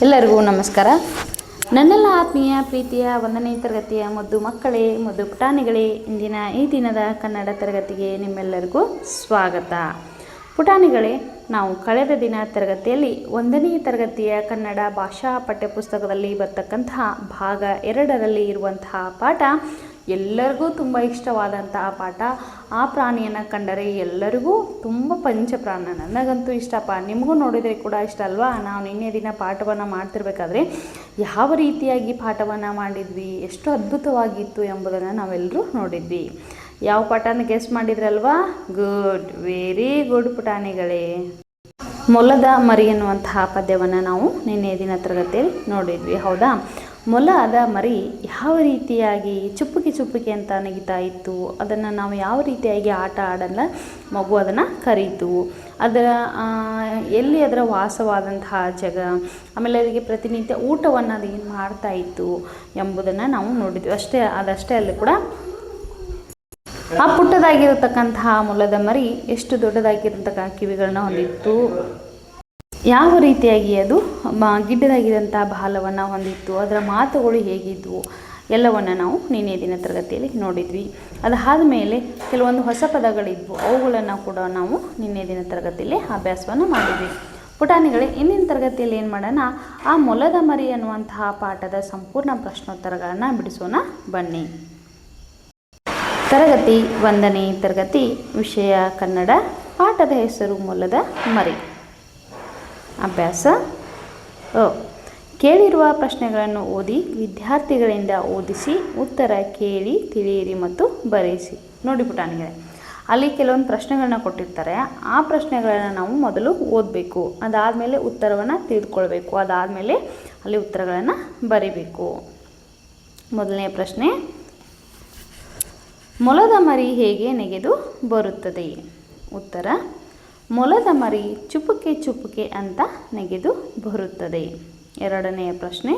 ಎಲ್ಲರಿಗೂ ನಮಸ್ಕಾರ. ನನ್ನೆಲ್ಲ ಆತ್ಮೀಯ ಪ್ರೀತಿಯ 1ನೇ ತರಗತಿಯ ಮುದ್ದು ಮಕ್ಕಳೇ, ಮುದ್ದು ಪುಟಾಣಿಗಳೇ, ಇಂದಿನ ಈ ದಿನದ ಕನ್ನಡ ತರಗತಿಗೆ ನಿಮ್ಮೆಲ್ಲರಿಗೂ ಸ್ವಾಗತ. ಪುಟಾಣಿಗಳೇ, ನಾವು ಕಳೆದ ದಿನ ತರಗತಿಯಲ್ಲಿ 1ನೇ ತರಗತಿಯ ಕನ್ನಡ ಭಾಷಾ ಪಠ್ಯಪುಸ್ತಕದಲ್ಲಿ ಬರ್ತಕ್ಕಂತಹ ಭಾಗ 2ರಲ್ಲಿ ಇರುವಂತಹ ಪಾಠ ಎಲ್ಲರಿಗೂ ತುಂಬ ಇಷ್ಟವಾದಂತಹ ಪಾಠ. ಆ ಪ್ರಾಣಿಯನ್ನು ಕಂಡರೆ ಎಲ್ಲರಿಗೂ ತುಂಬ ಪಂಚಪ್ರಾಣ. ನನಗಂತೂ ಇಷ್ಟಪ್ಪ, ನಿಮಗೂ ನೋಡಿದರೆ ಕೂಡ ಇಷ್ಟ ಅಲ್ವಾ? ನಾವು ನಿನ್ನೆ ದಿನ ಪಾಠವನ್ನು ಮಾಡ್ತಿರ್ಬೇಕಾದ್ರೆ ಯಾವ ರೀತಿಯಾಗಿ ಪಾಠವನ್ನು ಮಾಡಿದ್ವಿ, ಎಷ್ಟು ಅದ್ಭುತವಾಗಿತ್ತು ಎಂಬುದನ್ನು ನಾವೆಲ್ಲರೂ ನೋಡಿದ್ವಿ. ಯಾವ ಪಾಠನ ಗೆಸ್ ಮಾಡಿದ್ರಲ್ವಾ? ಗುಡ್, ವೆರಿ ಗುಡ್ ಪುಟಾಣಿಗಳೇ. ಮೊಲದ ಮರಿ ಎನ್ನುವಂತಹ ಪದ್ಯವನ್ನು ನಾವು ನಿನ್ನೆ ದಿನ ತರಗತಿಯಲ್ಲಿ ನೋಡಿದ್ವಿ, ಹೌದಾ? ಮೊಲದ ಮರಿ ಯಾವ ರೀತಿಯಾಗಿ ಚುಪ್ಪುಕಿ ಅಂತ ನೆಗಿತಾ ಇತ್ತು, ಅದನ್ನು ನಾವು ಯಾವ ರೀತಿಯಾಗಿ ಆಟ ಆಡಲ್ಲ ಮಗು ಅದನ್ನು ಕರೀತು, ಅದರ ಎಲ್ಲಿ ಅದರ ವಾಸವಾದಂತಹ ಜಾಗ, ಆಮೇಲೆ ಅದಕ್ಕೆ ಪ್ರತಿನಿತ್ಯ ಊಟವನ್ನು ಅದು ಏನು ಮಾಡ್ತಾ ಇತ್ತು ಎಂಬುದನ್ನು ನಾವು ನೋಡಿದ್ವಿ. ಅದಷ್ಟೇ ಅಲ್ಲಿ ಕೂಡ ಆ ಪುಟ್ಟದಾಗಿರತಕ್ಕಂತಹ ಮೊಲದ ಮರಿ ಎಷ್ಟು ದೊಡ್ಡದಾಗಿರತಕ್ಕಂಥ ಕಿವಿಗಳನ್ನ ಹೊಂದಿತ್ತು, ಯಾವ ರೀತಿಯಾಗಿ ಅದು ಗಿಡ್ಡದಾಗಿದ್ದಂಥ ಬಾಲವನ್ನು ಹೊಂದಿತ್ತು, ಅದರ ಮಾತುಗಳು ಹೇಗಿದ್ವು ಎಲ್ಲವನ್ನು ನಾವು ನಿನ್ನೆ ದಿನ ತರಗತಿಯಲ್ಲಿ ನೋಡಿದ್ವಿ. ಅದಾದ ಮೇಲೆ ಕೆಲವೊಂದು ಹೊಸ ಪದಗಳಿದ್ವು, ಅವುಗಳನ್ನು ಕೂಡ ನಾವು ನಿನ್ನೆ ದಿನ ತರಗತಿಯಲ್ಲಿ ಅಭ್ಯಾಸವನ್ನು ಮಾಡಿದ್ವಿ. ಪುಟಾಣಿಗಳೇ, ಇಂದಿನ ತರಗತಿಯಲ್ಲಿ ಏನು ಮಾಡೋಣ, ಆ ಮೊಲದ ಮರಿ ಅನ್ನುವಂತಹ ಪಾಠದ ಸಂಪೂರ್ಣ ಪ್ರಶ್ನೋತ್ತರಗಳನ್ನು ಬಿಡಿಸೋಣ ಬನ್ನಿ. ತರಗತಿ 1ನೇ ತರಗತಿ, ವಿಷಯ ಕನ್ನಡ, ಪಾಠದ ಹೆಸರು ಮೊಲದ ಮರಿ. ಅಭ್ಯಾಸ ಕೇಳಿರುವ ಪ್ರಶ್ನೆಗಳನ್ನು ಓದಿ ವಿದ್ಯಾರ್ಥಿಗಳಿಂದ ಓದಿಸಿ ಉತ್ತರ ಕೇಳಿ ತಿಳಿಯಿರಿ ಮತ್ತು ಬರೆಯಿಸಿ. ನೋಡಿ ಪುಟಾಣಿಗಳೇ, ಅಲ್ಲಿ ಕೆಲವೊಂದು ಪ್ರಶ್ನೆಗಳನ್ನ ಕೊಟ್ಟಿರ್ತಾರೆ. ಆ ಪ್ರಶ್ನೆಗಳನ್ನು ನಾವು ಮೊದಲು ಓದಬೇಕು, ಅದಾದಮೇಲೆ ಉತ್ತರವನ್ನು ತಿಳಿದುಕೊಳ್ಬೇಕು, ಅದಾದಮೇಲೆ ಅಲ್ಲಿ ಉತ್ತರಗಳನ್ನು ಬರೀಬೇಕು. ಮೊದಲನೇ ಪ್ರಶ್ನೆ, ಮೊಲದ ಮರಿ ಹೇಗೆ ನೆಗೆದು ಬರುತ್ತದೆ? ಉತ್ತರ, ಮೊಲದ ಮರಿ ಚುಪ್ಪುಕೆ ಅಂತ ನೆಗೆದು ಬರುತ್ತದೆ. ಎರಡನೆಯ ಪ್ರಶ್ನೆ,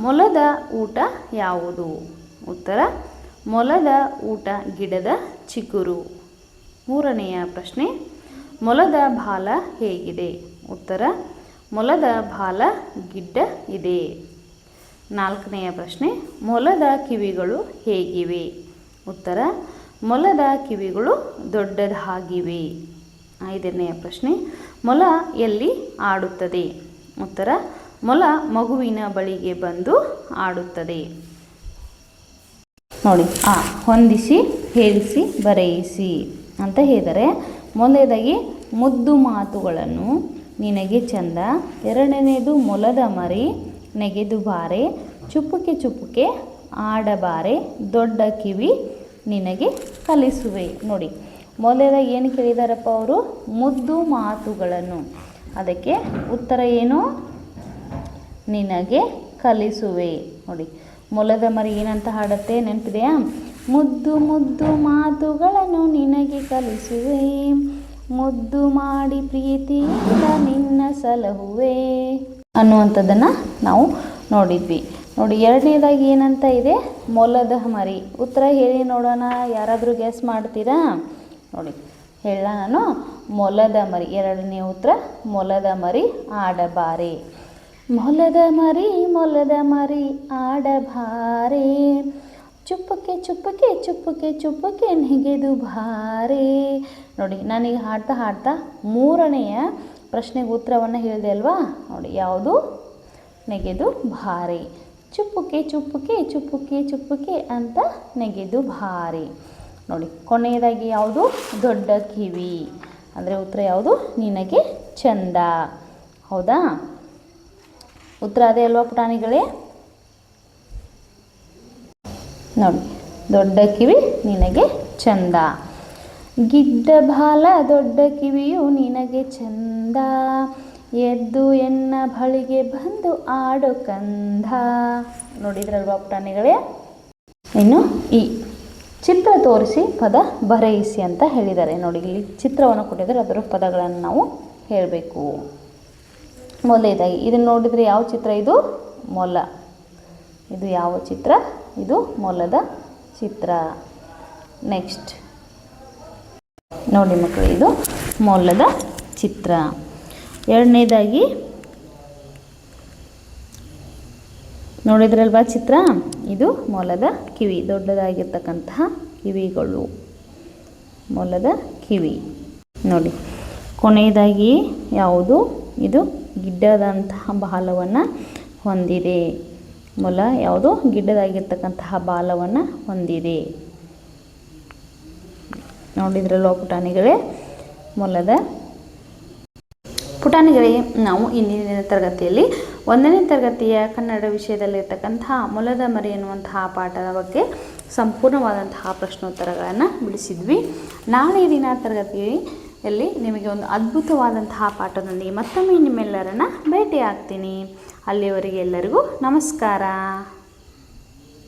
ಮೊಲದ ಊಟ ಯಾವುದು? ಉತ್ತರ, ಮೊಲದ ಊಟ ಗಿಡದ ಚಿಗುರು. ಮೂರನೆಯ ಪ್ರಶ್ನೆ, ಮೊಲದ ಬಾಲ ಹೇಗಿದೆ? ಉತ್ತರ, ಮೊಲದ ಬಾಲ ಗಿಡ್ಡ ಇದೆ. ನಾಲ್ಕನೆಯ ಪ್ರಶ್ನೆ, ಮೊಲದ ಕಿವಿಗಳು ಹೇಗಿವೆ? ಉತ್ತರ, ಮೊಲದ ಕಿವಿಗಳು ದೊಡ್ಡದಾಗಿವೆ. ಐದನೆಯ ಪ್ರಶ್ನೆ, ಮೊಲ ಎಲ್ಲಿ ಆಡುತ್ತದೆ? ಉತ್ತರ, ಮೊಲ ಮಗುವಿನ ಬಳಿಗೆ ಬಂದು ಆಡುತ್ತದೆ. ನೋಡಿ, ಹೊಂದಿಸಿ ಹೇಳಿಸಿ ಬರೆಯಿಸಿ ಅಂತ ಹೇಳಿದರೆ, ಮೊದಲನೇದಾಗಿ ಮುದ್ದು ಮಾತುಗಳನ್ನು ನಿನಗೆ ಚಂದ, ಎರಡನೇದು ಮೊಲದ ಮರಿ ನೆಗೆದು ಬಾರೆ, ಚುಪ್ಪುಕೆ ಆಡಬಾರೆ, ದೊಡ್ಡ ಕಿವಿ ನಿನಗೆ ಕಲಿಸುವೆ. ನೋಡಿ, ಮೊದಲನೇದಾಗಿ ಏನು ಕೇಳಿದಾರಪ್ಪ ಅವರು? ಮುದ್ದು ಮಾತುಗಳನ್ನು. ಅದಕ್ಕೆ ಉತ್ತರ ಏನು? ನಿನಗೆ ಕಲಿಸುವೆ. ನೋಡಿ, ಮೊಲದ ಮರಿ ಏನಂತ ಹಾಡುತ್ತೆ ನೆನಪಿದೆಯಾ? ಮುದ್ದು ಮುದ್ದು ಮಾತುಗಳನ್ನು ನಿನಗೆ ಕಲಿಸುವೆ, ಮುದ್ದು ಮಾಡಿ ಪ್ರೀತಿಯಿಂದ ನಿನ್ನ ಸಲಹುವೆ ಅನ್ನುವಂಥದ್ದನ್ನು ನಾವು ನೋಡಿದ್ವಿ. ನೋಡಿ, ಎರಡನೇದಾಗಿ ಏನಂತ ಇದೆ? ಮೊಲದ ಮರಿ. ಉತ್ತರ ಹೇಳಿ ನೋಡೋಣ, ಯಾರಾದರೂ ಗೆಸ್ ಮಾಡ್ತೀರಾ? ನೋಡಿ, ಹೇಳ ನಾನು, ಮೊಲದ ಮರಿ. ಎರಡನೇ ಉತ್ತರ, ಮೊಲದ ಮರಿ ಆಡಬಾರೆ. ಮೊಲದ ಮರಿ ಆಡಬಾರೆ, ಚುಪ್ಪುಕೆ ನೆಗೆದು ಬಾರೆ. ನೋಡಿ, ನಾನೀಗ ಹಾಡ್ತಾ ಮೂರನೆಯ ಪ್ರಶ್ನೆಗೆ ಉತ್ತರವನ್ನು ಹೇಳಿದೆ ಅಲ್ವಾ? ನೋಡಿ, ಯಾವುದು? ನೆಗೆದು ಬಾರೆ. ಚುಪ್ಪುಕೆ ಅಂತ ನೆಗೆದು ಬಾರೆ. ನೋಡಿ, ಕೊನೆಯದಾಗಿ ಯಾವುದು? ದೊಡ್ಡ ಕಿವಿ. ಅಂದರೆ ಉತ್ತರ ಯಾವುದು? ನಿನಗೆ ಚಂದ. ಹೌದಾ? ಉತ್ತರ ಅದೇ ಅಲ್ವಾ ಪುಟಾಣಿಗಳೇ? ನೋಡಿ, ದೊಡ್ಡ ಕಿವಿ ನಿನಗೆ ಚಂದ, ಗಿಡ್ಡ ಬಾಲ ದೊಡ್ಡ ಕಿವಿಯು ನಿನಗೆ ಚಂದ, ಎದ್ದು ಎನ್ನ ಬಳಿಗೆ ಬಂದು ಆಡು ಕಂದ. ನೋಡಿದ್ರಲ್ವಾ ಪುಟಾಣಿಗಳೇ? ಇನ್ನು ಈ ಚಿತ್ರ ತೋರಿಸಿ ಪದ ಬರೆಯಿಸಿ ಅಂತ ಹೇಳಿದ್ದಾರೆ. ನೋಡಿ, ಇಲ್ಲಿ ಚಿತ್ರವನ್ನು ಕೊಟ್ಟಿದ್ದಾರೆ, ಅದರ ಪದಗಳನ್ನು ನಾವು ಹೇಳಬೇಕು. ಮೊದಲನೇದಾಗಿ ಇದನ್ನು ನೋಡಿದರೆ ಯಾವ ಚಿತ್ರ ಇದು? ಮೊಲ. ಇದು ಯಾವ ಚಿತ್ರ? ಇದು ಮೊಲದ ಚಿತ್ರ. ನೆಕ್ಸ್ಟ್ ನೋಡಿ ಮಕ್ಕಳು, ಇದು ಮೊಲದ ಚಿತ್ರ. ಎರಡನೇದಾಗಿ ನೋಡಿದ್ರಲ್ವಾ ಚಿತ್ರ? ಇದು ಮೊಲದ ಕಿವಿ, ದೊಡ್ಡದಾಗಿರ್ತಕ್ಕಂತಹ ಕಿವಿಗಳು, ಮೊಲದ ಕಿವಿ ನೋಡಿ. ಕೊನೆಯದಾಗಿ ಯಾವುದು? ಇದು ಗಿಡ್ಡದಂತಹ ಬಾಲವನ್ನು ಹೊಂದಿದೆ. ಮೊಲ ಯಾವುದು? ಗಿಡ್ಡದಾಗಿರ್ತಕ್ಕಂತಹ ಬಾಲವನ್ನು ಹೊಂದಿದೆ. ನೋಡಿದ್ರಲ್ವ ಪುಟಾಣಿಗಳೇ? ಮೊಲದ ಪುಟಾಣಿಗಳೇ, ನಾವು ಇಂದಿನ ತರಗತಿಯಲ್ಲಿ 1ನೇ ತರಗತಿಯ ಕನ್ನಡ ವಿಷಯದಲ್ಲಿರ್ತಕ್ಕಂತಹ ಮೊಲದ ಮರಿ ಎನ್ನುವಂತಹ ಪಾಠದ ಬಗ್ಗೆ ಸಂಪೂರ್ಣವಾದಂತಹ ಪ್ರಶ್ನೋತ್ತರಗಳನ್ನು ಬಿಡಿಸಿದ್ವಿ. ನಾಳೆ ದಿನ ತರಗತಿಯಲ್ಲಿ ನಿಮಗೆ ಒಂದು ಅದ್ಭುತವಾದಂತಹ ಪಾಠದೊಂದಿಗೆ ಮತ್ತೊಮ್ಮೆ ನಿಮ್ಮೆಲ್ಲರನ್ನ ಭೇಟಿ ಆಗ್ತೀನಿ. ಅಲ್ಲಿಯವರೆಗೆ ಎಲ್ಲರಿಗೂ ನಮಸ್ಕಾರ.